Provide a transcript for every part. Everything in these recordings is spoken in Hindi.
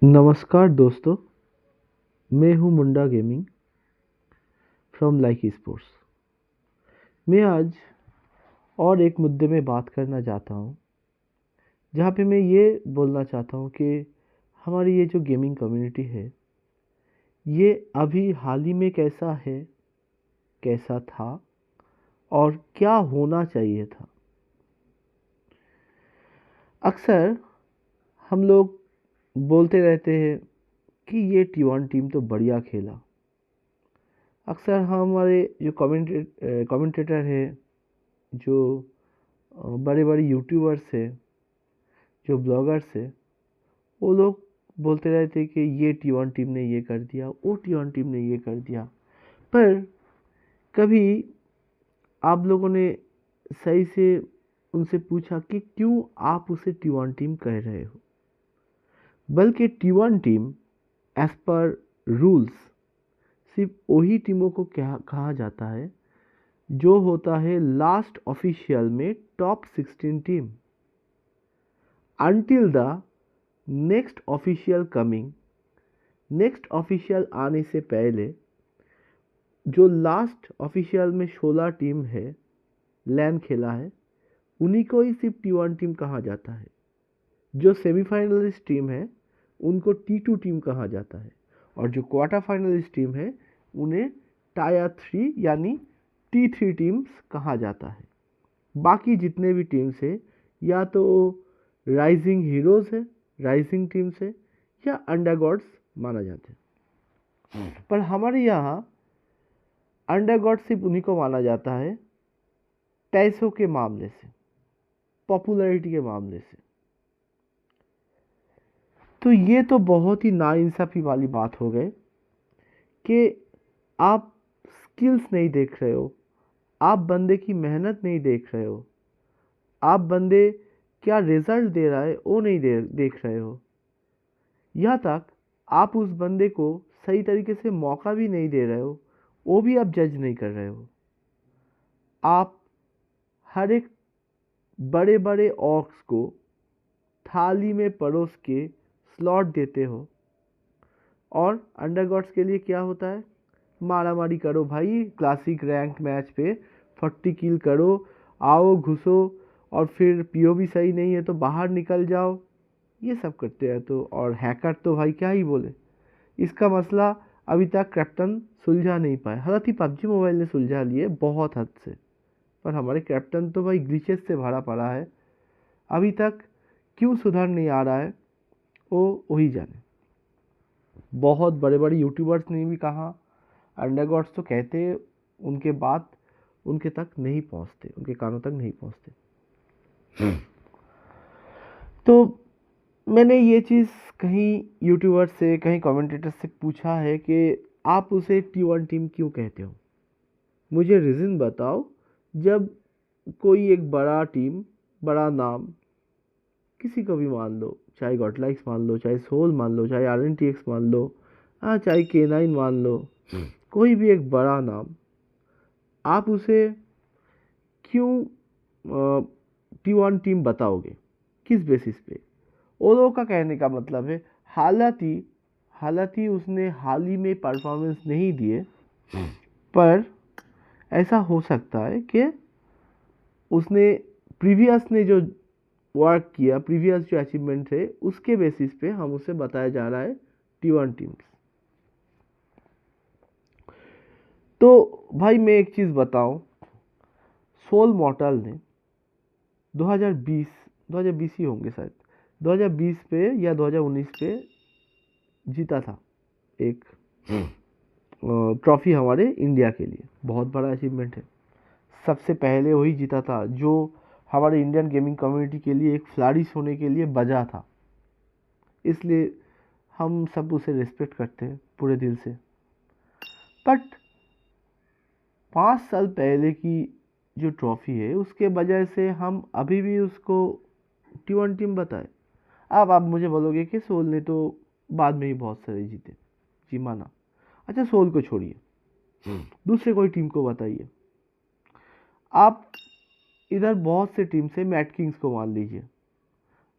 नमस्कार दोस्तों, मैं हूं मुंडा गेमिंग फ्रॉम लाइक स्पोर्ट्स। मैं आज और एक मुद्दे में बात करना चाहता हूं, जहां पे मैं ये बोलना चाहता हूं कि हमारी ये जो गेमिंग कम्युनिटी है, ये अभी हाल ही में कैसा है, कैसा था और क्या होना चाहिए था। अक्सर हम लोग बोलते रहते हैं कि ये T1 टीम तो बढ़िया खेला। अक्सर हमारे जो कमेंटेटर है, जो बड़े बड़े यूट्यूबर्स है, जो ब्लॉगर्स है, वो लोग बोलते रहते कि ये T1 टीम ने ये कर दिया, वो T1 टीम ने ये कर दिया। पर कभी आप लोगों ने सही से उनसे पूछा कि क्यों आप उसे T1 टीम कह रहे हो। बल्कि T1 team as per rules सिर्फ वही टीमों को कहा जाता है जो होता है लास्ट ऑफिशियल में top 16 team. Until the next official coming, next official आने से पहले जो लास्ट ऑफिशियल में 16 टीम है लैन खेला है, उन्हीं को ही सिर्फ T1 टीम कहा जाता है। जो सेमीफाइनलिस्ट टीम है उनको T2 टीम कहा जाता है, और जो क्वार्टर फाइनलिस्ट टीम है उन्हें टायर 3 यानी T3 टीम्स कहा जाता है। बाकी जितने भी टीम्स है या तो राइजिंग हीरोज है, राइजिंग टीम्स है, या अंडरगॉड्स माना जाते हैं। पर हमारे यहाँ अंडरगॉड सिर्फ उन्हीं को माना जाता है पैसों के मामले से, पॉपुलैरिटी के मामले से। तो ये तो बहुत ही नाइंसाफ़ी वाली बात हो गई कि आप स्किल्स नहीं देख रहे हो, आप बंदे की मेहनत नहीं देख रहे हो, आप बंदे क्या रिजल्ट दे रहा है वो नहीं देख रहे हो। यहाँ तक आप उस बंदे को सही तरीके से मौका भी नहीं दे रहे हो, वो भी आप जज नहीं कर रहे हो। आप हर एक बड़े बड़े ऑर्क्स को थाली में परोस के स्लॉट देते हो, और अंडरगॉड्स के लिए क्या होता है, मारा मारी करो भाई, क्लासिक रैंक मैच पे 40 किल करो, आओ घुसो, और फिर पीओवी सही नहीं है तो बाहर निकल जाओ, ये सब करते हैं। तो और हैकर तो भाई क्या ही बोले, इसका मसला अभी तक कैप्टन सुलझा नहीं पाए। हालांकि पबजी मोबाइल ने सुलझा लिए बहुत हद से, पर हमारे कैप्टन तो भाई ग्लिचेस से भरा पड़ा है। अभी तक क्यों सुधर नहीं आ रहा है वो वही जाने। बहुत बड़े बड़े यूट्यूबर्स ने भी कहा, अंडरगॉड्स तो कहते, उनके बात उनके तक नहीं पहुंचते, उनके कानों तक नहीं पहुंचते। तो मैंने ये चीज़ कहीं यूट्यूबर से, कहीं कमेंटेटर से पूछा है कि आप उसे T1 टीम क्यों कहते हो, मुझे रीज़न बताओ। जब कोई एक बड़ा टीम, बड़ा नाम, किसी को भी मान लो, चाहे गॉडलाइक्स मान लो, चाहे सोल मान लो, चाहे RNTX मान लो, हाँ चाहे K9 मान लो, कोई भी एक बड़ा नाम, आप उसे क्यों T1 टीम बताओगे, किस बेसिस पे। वो लोगों का कहने का मतलब है हालांकि उसने हाल ही में परफॉर्मेंस नहीं दिए, पर ऐसा हो सकता है कि उसने प्रीवियस ने जो वर्क किया, प्रीवियस जो अचीवमेंट थे, उसके बेसिस पे हम उसे बताया जा रहा है T1 टीम्स। तो भाई मैं एक चीज़ बताऊं, सोल मॉर्टल ने 2020 ही होंगे शायद, 2020 पे या 2019 पे जीता था एक ट्रॉफी हमारे इंडिया के लिए। बहुत बड़ा अचीवमेंट है, सबसे पहले वही जीता था जो हमारे इंडियन गेमिंग कम्युनिटी के लिए एक फ्लरिश होने के लिए बजा था। इसलिए हम सब उसे रिस्पेक्ट करते हैं पूरे दिल से। बट 5 साल पहले की जो ट्रॉफी है उसके वजह से हम अभी भी उसको T1 टीम बताए। अब आप मुझे बोलोगे कि सोल ने तो बाद में ही बहुत सारे जीते, जी माना। अच्छा सोल को छोड़िए, दूसरे कोई टीम को बताइए। आप इधर बहुत से टीम से मैट किंग्स को मान लीजिए,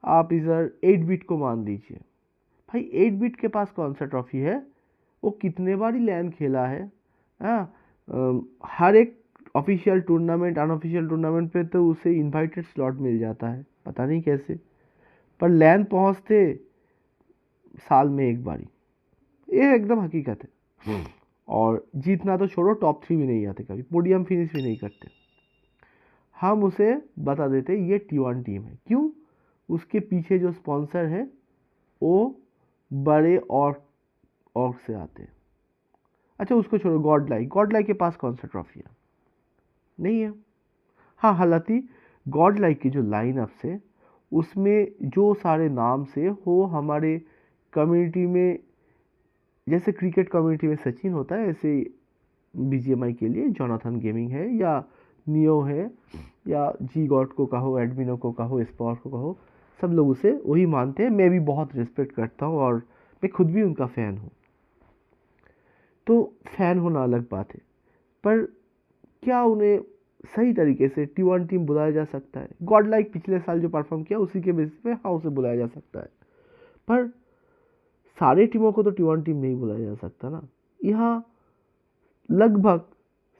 आप इधर 8 बिट को मान लीजिए, भाई 8 बिट के पास कौन सा ट्रॉफी है, वो कितने बार ही लैन खेला है। हाँ, हर एक ऑफिशियल टूर्नामेंट अनऑफिशियल टूर्नामेंट पे तो उसे इनवाइटेड स्लॉट मिल जाता है, पता नहीं कैसे, पर लैन पहुंचते साल में एक बारी, ये एकदम हकीकत है। और जीतना तो छोड़ो, टॉप 3 भी नहीं आते, कभी पोडियम फिनिश भी नहीं करते। हम उसे बता देते ये T1 टीम है, क्यों, उसके पीछे जो स्पॉन्सर है वो बड़े और से आते हैं। अच्छा उसको छोड़ो, गॉड लाइक के पास कौन सा ट्रॉफी है, नहीं है। हाँ, हालांकि गॉड लाइक की जो लाइनअप है उसमें जो सारे नाम से हो हमारे कम्युनिटी में, जैसे क्रिकेट कम्युनिटी में सचिन होता है, ऐसे BGMI के लिए जोनाथन गेमिंग है, या नियो है, या जी गॉड को कहो, एडमिनो को कहो, स्पॉट को कहो, सब लोग उसे वही मानते हैं। मैं भी बहुत रिस्पेक्ट करता हूँ और मैं खुद भी उनका फ़ैन हूँ। तो फ़ैन होना अलग बात है, पर क्या उन्हें सही तरीके से T1 टीम बुलाया जा सकता है? गॉड लाइक पिछले साल जो परफॉर्म किया उसी के बेसिस पे हाँ उसे बुलाया जा सकता है, पर सारे टीमों को तो T1 टीम नहीं बुलाया जा सकता ना। यहाँ लगभग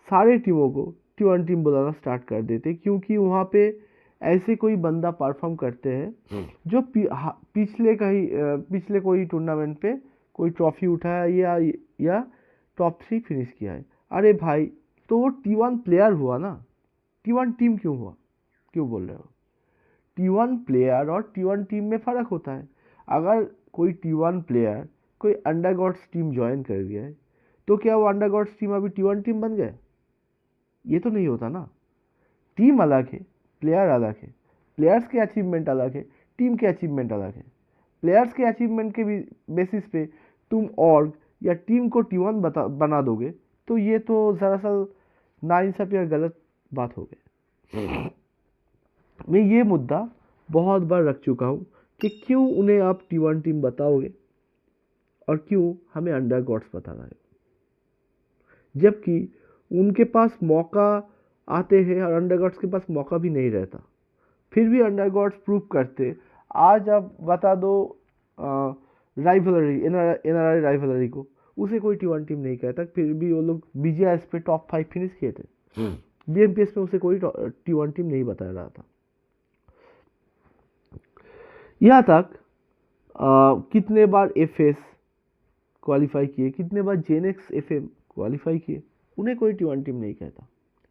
सारे टीमों को T1 टीम बुलाना स्टार्ट कर देते, क्योंकि वहाँ पे ऐसे कोई बंदा परफॉर्म करते हैं जो पिछले कोई टूर्नामेंट पे कोई ट्रॉफी उठाया या टॉप 3 फिनिश किया है। अरे भाई, तो वो T1 प्लेयर हुआ ना, T1 टीम क्यों हुआ, क्यों बोल रहे हो? T1 प्लेयर और T1 टीम में फ़र्क होता है। अगर कोई T1 प्लेयर कोई अंडरगॉड्स टीम ज्वाइन कर गया है, तो क्या वो अंडरगॉड्स टीम अभी T1 टीम बन गए? ये तो नहीं होता ना। टीम अलग है, प्लेयर अलग है, प्लेयर्स के अचीवमेंट अलग है, टीम के अचीवमेंट अलग है। प्लेयर्स के अचीवमेंट के बेसिस पे तुम ऑर्ग या टीम को T1 बना दोगे, तो ये तो दरअसल नाइंसाफी या गलत बात हो गई। मैं ये मुद्दा बहुत बार रख चुका हूँ कि क्यों उन्हें आप T1 टीम बताओगे और क्यों हमें अंडर गॉड्स बता रहे हो, जबकि उनके पास मौका आते हैं और अंडर गॉड्स के पास मौका भी नहीं रहता, फिर भी अंडर गॉड्स प्रूव करते। आज आप बता दो राइवलरी NRI राइवलरी को, उसे कोई T1 टीम नहीं कहता, फिर भी वो लोग BGS पे टॉप 5 फिनिश किए थे। BMPS में उसे कोई T1 टीम नहीं बता रहा था। यहाँ तक कितने बार FS क्वालिफाई किए, कितने बार जेनेक्स FM क्वालिफाई किए, उन्हें कोई T1 टीम नहीं कहता।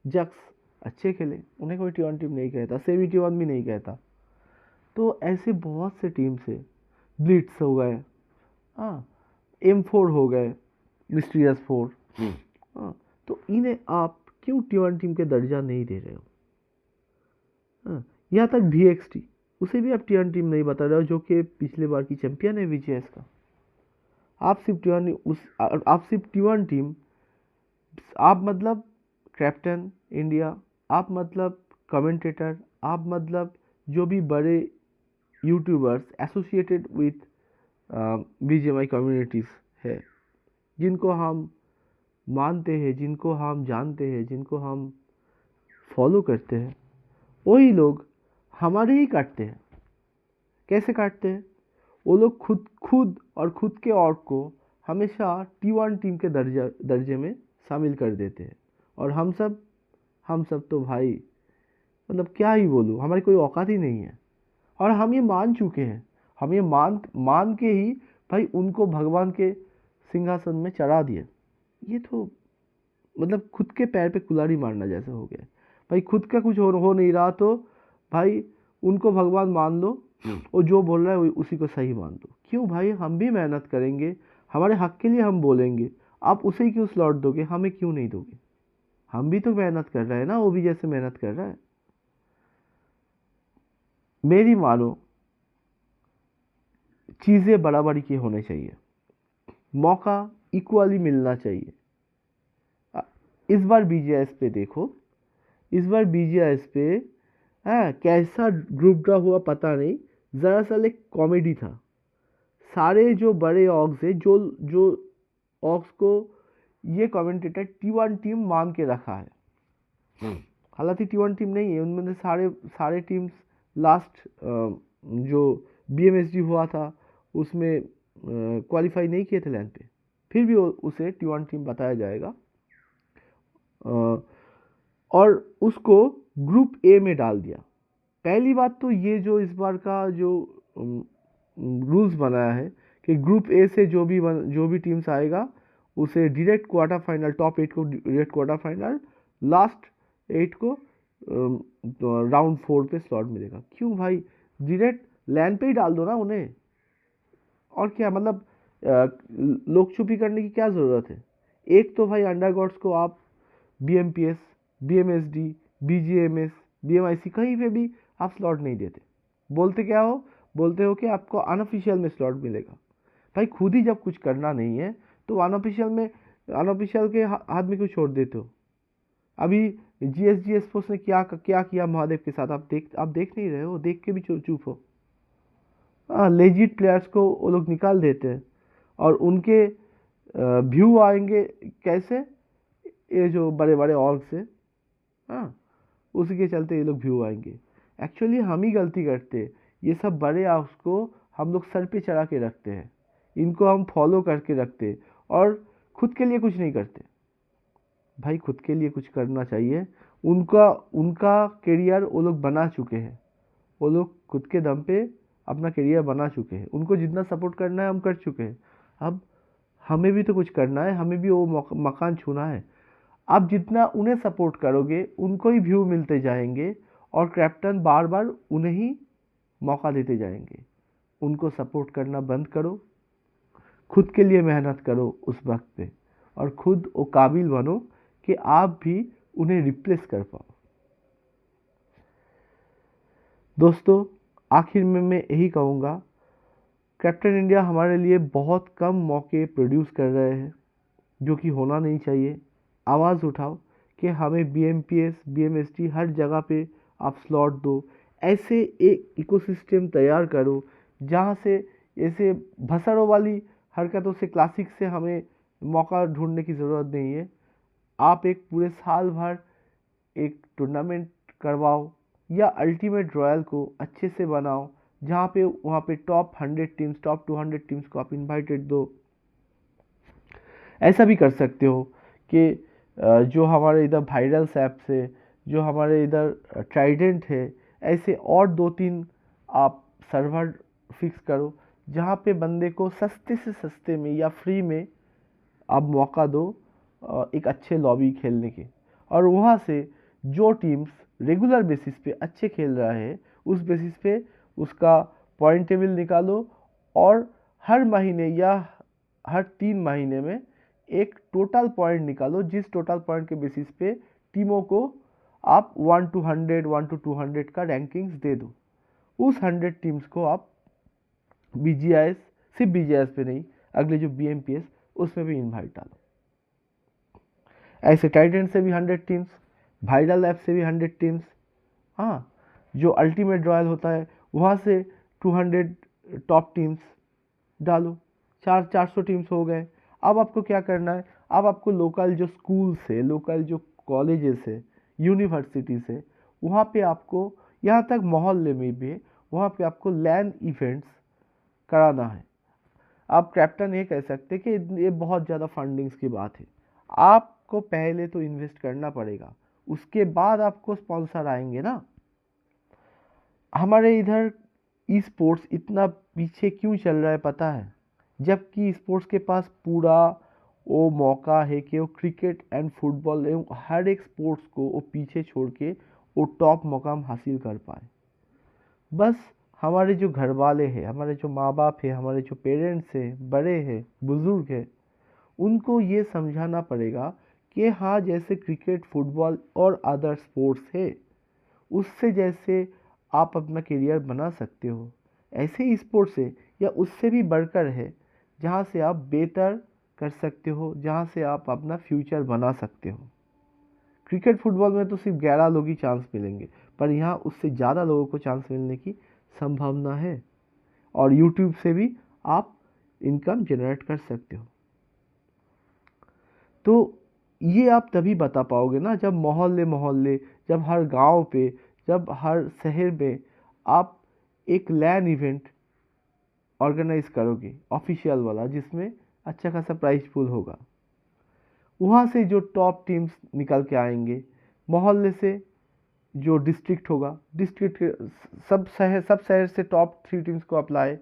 जक्स अच्छे खेले, उन्हें कोई T1 टीम नहीं कहता, सेमी T1 भी नहीं कहता। तो ऐसे बहुत से टीम से ब्लिट्स हो गए, हाँ, M4 हो गए, मिस्टीरियस 4, हाँ, तो इन्हें आप क्यों T1 टीम के दर्जा नहीं दे रहे हो? हाँ, यहाँ तक VXT, उसे भी आप T1 टीम नहीं बता रहे हो, जो कि पिछले बार की चैंपियन है VGS का। आप सिर्फ T1 टीम, आप मतलब कैप्टन इंडिया, आप मतलब कमेंटेटर, आप मतलब जो भी बड़े YouTubers associated with BGMI communities है, जिनको हम मानते हैं, जिनको हम जानते हैं, जिनको हम फॉलो करते हैं, वही लोग हमारे ही काटते हैं। कैसे काटते हैं? वो लोग खुद के ऑर्ग को हमेशा T1 टीम के दर्जे में शामिल कर देते हैं, और हम सब तो भाई मतलब क्या ही बोलूँ, हमारी कोई औकात ही नहीं है। और हम ये मान चुके हैं, हम ये मान के ही भाई उनको भगवान के सिंहासन में चढ़ा दिए। ये तो मतलब खुद के पैर पे कुल्हाड़ी मारना जैसे हो गया भाई। खुद का कुछ हो नहीं रहा तो भाई उनको भगवान मान लो, और जो बोल रहा है उसी को सही मान लो। क्यों भाई, हम भी मेहनत करेंगे, हमारे हक के लिए हम बोलेंगे, आप उसे ही क्यों स्लॉट दोगे, हमें क्यों नहीं दोगे? हम भी तो मेहनत कर रहे हैं ना, वो भी जैसे मेहनत कर रहा है। मेरी मानो चीज़ें बराबरी की होनी चाहिए, मौका इक्वली मिलना चाहिए। इस बार BGS पे देखो, इस बार BGS पे कैसा ग्रुप ड्रॉ हुआ पता नहीं, दरअसल एक कॉमेडी था। सारे जो बड़े ऑक्स है, जो ऑक्स को ये कमेंटेटर T1 टीम मान के रखा है, हालांकि T1 टीम नहीं है, उनमें से सारे टीम्स लास्ट जो BMSG हुआ था उसमें क्वालिफाई नहीं किए थे लैन पे, फिर भी उसे T1 टीम बताया जाएगा और उसको ग्रुप ए में डाल दिया। पहली बात तो ये जो इस बार का जो रूल्स बनाया है कि ग्रुप ए से जो भी टीम्स आएगा उसे डायरेक्ट क्वार्टर फाइनल, टॉप 8 को डायरेक्ट क्वार्टर फाइनल, लास्ट 8 को राउंड 4 पे स्लॉट मिलेगा। क्यों भाई, डायरेक्ट लैन पे ही डाल दो ना उन्हें, और क्या मतलब लोक छुपी करने की क्या ज़रूरत है। एक तो भाई अंडर गॉड्स को आप BMPS, BMSD, BGMS, BMIC कहीं पे भी आप स्लॉट नहीं देते। बोलते क्या हो, बोलते हो कि आपको अनऑफिशियल में स्लॉट मिलेगा। भाई खुद ही जब कुछ करना नहीं है तो अनऑफिशियल के हाथ में क्यों छोड़ देते हो। अभी GSG एक्सपोर्ट्स ने क्या किया महादेव के साथ, आप देख नहीं रहे हो, देख के भी चुप हो। लेजिट प्लेयर्स को वो लोग निकाल देते हैं और उनके व्यू आएंगे कैसे, ये जो बड़े बड़े ऑर्ग से, हाँ उसी के चलते ये लोग व्यू आएंगे। एक्चुअली हम ही गलती करते हैं, ये सब बड़े ऑर्ग्स को हम लोग सर पे चढ़ा के रखते हैं, इनको हम फॉलो करके रखते हैं और खुद के लिए कुछ नहीं करते। भाई खुद के लिए कुछ करना चाहिए। उनका करियर वो लोग बना चुके हैं, वो लोग खुद के दम पे अपना करियर बना चुके हैं, उनको जितना सपोर्ट करना है हम कर चुके हैं। अब हमें भी तो कुछ करना है, हमें भी वो मकान छूना है। आप जितना उन्हें सपोर्ट करोगे उनको ही व्यू मिलते जाएंगे और कैप्टन बार बार उन्हें ही मौका देते जाएंगे। उनको सपोर्ट करना बंद करो, खुद के लिए मेहनत करो उस वक्त पे, और खुद वो काबिल बनो कि आप भी उन्हें रिप्लेस कर पाओ। दोस्तों आखिर में मैं यही कहूँगा, कैप्टन इंडिया हमारे लिए बहुत कम मौके प्रोड्यूस कर रहे हैं, जो कि होना नहीं चाहिए। आवाज़ उठाओ कि हमें BMPS, BMSD हर जगह पे आप स्लॉट दो। ऐसे एक इकोसिस्टम तैयार करो जहाँ से ऐसे भसड़ों वाली हरकतों से, क्लासिक से हमें मौका ढूंढने की ज़रूरत नहीं है। आप एक पूरे साल भर एक टूर्नामेंट करवाओ या अल्टीमेट रॉयल को अच्छे से बनाओ, जहाँ पे वहाँ पे टॉप 100 टीम्स, टॉप 200 टीम्स को आप इनवाइटेड दो। ऐसा भी कर सकते हो कि जो हमारे इधर वायरल्स ऐप से, जो हमारे इधर ट्राइडेंट है, ऐसे और 2-3 आप सर्वर फिक्स करो जहाँ पे बंदे को सस्ते से सस्ते में या फ्री में आप मौका दो एक अच्छे लॉबी खेलने के, और वहाँ से जो टीम्स रेगुलर बेसिस पे अच्छे खेल रहा है उस बेसिस पे उसका पॉइंट टेबल निकालो और हर महीने या हर 3 महीने में एक टोटल पॉइंट निकालो, जिस टोटल पॉइंट के बेसिस पे टीमों को आप 1 to 100, 1 to 200 का रैंकिंग्स दे दो। उस 100 टीम्स को आप BGIS, सिर्फ BGIS पे नहीं, अगले जो BMPS उसमें भी इनवाइट डालो। ऐसे टाइटेंट से भी 100 टीम्स, वाइरल ऐप से भी 100 टीम्स, हाँ जो अल्टीमेट रॉयल होता है वहाँ से 200 टॉप टीम्स डालो। 400 टीम्स हो गए। अब आपको क्या करना है, अब आपको लोकल जो स्कूल से, लोकल जो कॉलेजेस है, यूनिवर्सिटी से, वहाँ पे आपको, यहाँ तक मोहल्ले में भी वहाँ पे आपको लैन इवेंट्स कराना है। आप कैप्टन ये कह सकते कि ये बहुत ज़्यादा फंडिंग्स की बात है। आपको पहले तो इन्वेस्ट करना पड़ेगा, उसके बाद आपको स्पॉन्सर आएंगे ना। हमारे इधर ई स्पोर्ट्स इतना पीछे क्यों चल रहा है पता है, जबकि स्पोर्ट्स के पास पूरा वो मौका है कि वो क्रिकेट एंड फुटबॉल एवं हर एक स्पोर्ट्स को वो पीछे छोड़ के वो टॉप मुकाम हासिल कर पाए। बस हमारे जो घर वाले हैं, हमारे जो माँ बाप हैं, हमारे जो पेरेंट्स हैं, बड़े हैं, बुज़ुर्ग हैं, उनको ये समझाना पड़ेगा कि हाँ जैसे क्रिकेट, फुटबॉल और अदर स्पोर्ट्स है उससे जैसे आप अपना करियर बना सकते हो, ऐसे ही स्पोर्ट्स है या उससे भी बढ़कर है जहाँ से आप बेहतर कर सकते हो, जहाँ से आप अपना फ्यूचर बना सकते हो। क्रिकेट फुटबॉल में तो सिर्फ 11 लोग ही चांस मिलेंगे, पर यहाँ उससे ज़्यादा लोगों को चांस मिलने की संभावना है, और यूट्यूब से भी आप इनकम जनरेट कर सकते हो। तो ये आप तभी बता पाओगे ना जब मोहल्ले मोहल्ले, जब हर गांव पे, जब हर शहर में आप एक लैन इवेंट ऑर्गेनाइज करोगे ऑफिशियल वाला, जिसमें अच्छा खासा प्राइज पूल होगा, वहाँ से जो टॉप टीम्स निकल के आएंगे, मोहल्ले से जो डिस्ट्रिक्ट होगा, डिस्ट्रिक्ट सब शहर से टॉप 3 टीम्स को अप्लाई,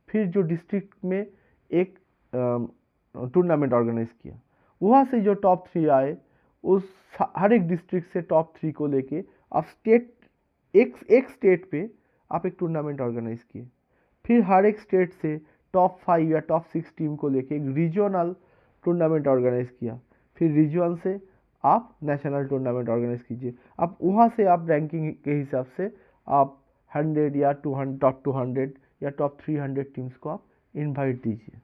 फिर जो डिस्ट्रिक्ट में एक टूर्नामेंट ऑर्गेनाइज किया, वहाँ से जो टॉप 3 आए, उस हर एक डिस्ट्रिक्ट से टॉप 3 को लेके आप एक स्टेट पे आप एक टूर्नामेंट ऑर्गेनाइज किए, फिर हर एक स्टेट से टॉप 5 या टॉप 6 टीम को लेके एक रीजनल टूर्नामेंट ऑर्गेनाइज किया, फिर रीजन से आप नेशनल टूर्नामेंट ऑर्गेनाइज कीजिए। अब वहाँ से आप रैंकिंग के हिसाब से आप 100 या 200 टॉप 200 या टॉप 300 टीम्स को आप इनवाइट दीजिए।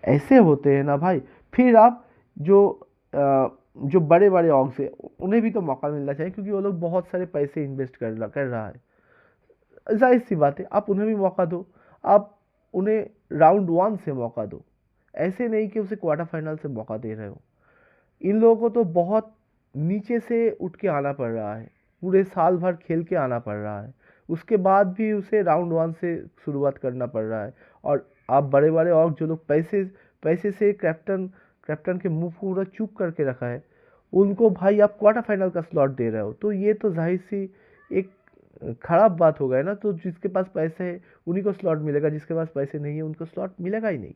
ऐसे होते हैं ना भाई। फिर आप जो बड़े बड़े ऑर्ग्स है, उन्हें भी तो मौका मिलना चाहिए, क्योंकि वो लोग बहुत सारे पैसे इन्वेस्ट कर रहा है। जाहिर सी बात है, आप उन्हें भी मौका दो, आप उन्हें राउंड 1 से मौका दो, ऐसे नहीं कि उसे क्वार्टर फाइनल से मौका दे रहे हो। इन लोगों को तो बहुत नीचे से उठ के आना पड़ रहा है, पूरे साल भर खेल के आना पड़ रहा है, उसके बाद भी उसे राउंड 1 से शुरुआत करना पड़ रहा है। और आप बड़े बड़े और जो लोग पैसे से कैप्टन के मुंह पूरा चुप करके रखा है, उनको भाई आप क्वार्टर फाइनल का स्लॉट दे रहे हो, तो ये तो जाहिर सी एक खराब बात हो गया ना। तो जिसके पास पैसे है उन्हीं को स्लॉट मिलेगा, जिसके पास पैसे नहीं है उनको स्लॉट मिलेगा ही नहीं।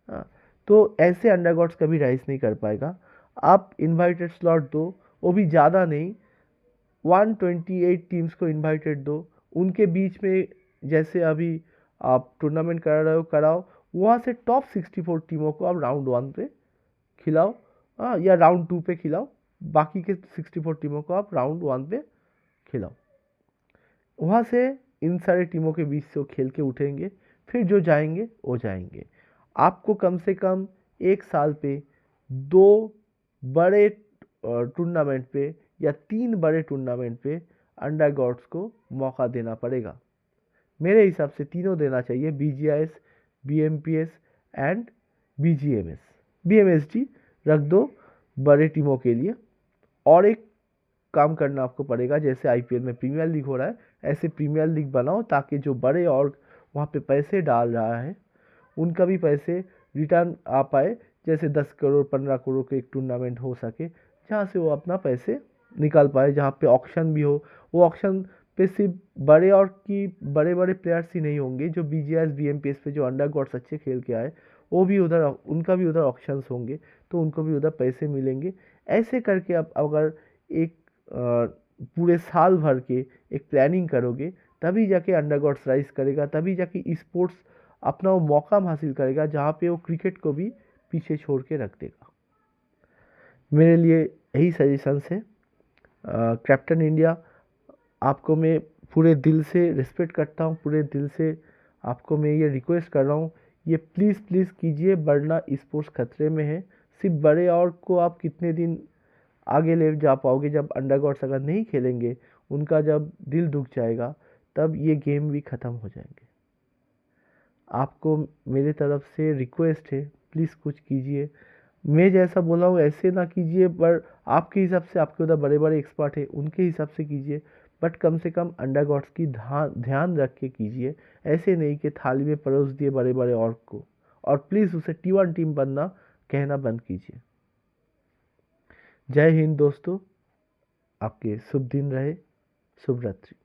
हाँ, तो ऐसे अंडरगॉड्स कभी राइज नहीं कर पाएगा। आप इनवाइटेड स्लॉट दो, वो भी ज़्यादा नहीं, 128 टीम्स को इनवाइटेड दो, उनके बीच में जैसे अभी आप टूर्नामेंट करा रहे हो कराओ, वहाँ से टॉप 64 टीमों को आप राउंड 1 पे खिलाओ, हाँ, या राउंड 2 पे खिलाओ, बाकी के 64 टीमों को आप राउंड 1 पे खिलाओ। वहाँ से इन सारे टीमों के बीच से वो खेल के उठेंगे, फिर जो जाएंगे वो जाएंगे। आपको कम से कम एक साल पे 2 बड़े टूर्नामेंट पे या 3 बड़े टूर्नामेंट पे अंडरगॉड्स को मौका देना पड़ेगा। मेरे हिसाब से तीनों देना चाहिए, BGIS, BMPS and BGMS। BMSG रख दो बड़े टीमों के लिए। और एक काम करना आपको पड़ेगा, जैसे IPL में प्रीमियर लीग हो रहा है, ऐसे प्रीमियर लीग बनाओ, ताकि जो बड़े और वहाँ पे पैसे डाल रहा है उनका भी पैसे रिटर्न आ पाए। जैसे 10 करोड़ 15 करोड़ के एक टूर्नामेंट हो सके, जहाँ से वो अपना पैसे निकाल पाए, जहाँ पे ऑक्शन भी हो। वो ऑक्शन पे सिर्फ बड़े बड़े प्लेयर्स ही नहीं होंगे, जो BGIS BMPS पे जो अंडरगॉड्स अच्छे खेल के आए, वो भी उधर, उनका भी उधर ऑक्शंस होंगे, तो उनको भी उधर पैसे मिलेंगे। ऐसे करके आप अगर एक पूरे साल भर के एक प्लानिंग करोगे, तभी जाके अंडरगॉड्स राइज करेगा, तभी जाके स्पोर्ट्स अपना वो मौका हासिल करेगा, जहाँ पे वो क्रिकेट को भी पीछे छोड़ के रख देगा। मेरे लिए यही सजेशंस है। कैप्टन इंडिया, आपको मैं पूरे दिल से रिस्पेक्ट करता हूँ, पूरे दिल से आपको मैं ये रिक्वेस्ट कर रहा हूँ, ये प्लीज़ प्लीज़ कीजिए, वरना स्पोर्ट्स खतरे में है। सिर्फ बड़े और को आप कितने दिन आगे ले जा पाओगे, जब अंडरगॉड्स अगर नहीं खेलेंगे, उनका जब दिल दुख जाएगा, तब ये गेम भी ख़त्म हो जाएंगे। आपको मेरे तरफ से रिक्वेस्ट है, प्लीज़ कुछ कीजिए। मैं जैसा बोला हूँ ऐसे ना कीजिए, पर आपके हिसाब से, आपके उधर बड़े बड़े एक्सपर्ट हैं, उनके हिसाब से कीजिए, बट कम से कम अंडरगॉड्स की ध्यान रख के कीजिए। ऐसे नहीं कि थाली में परोस दिए बड़े बड़े ऑर्ग को। और प्लीज़ उसे T1 टीम बनना कहना बंद कीजिए। जय हिंद दोस्तों, आपके शुभ दिन रहे, शुभ रात्रि।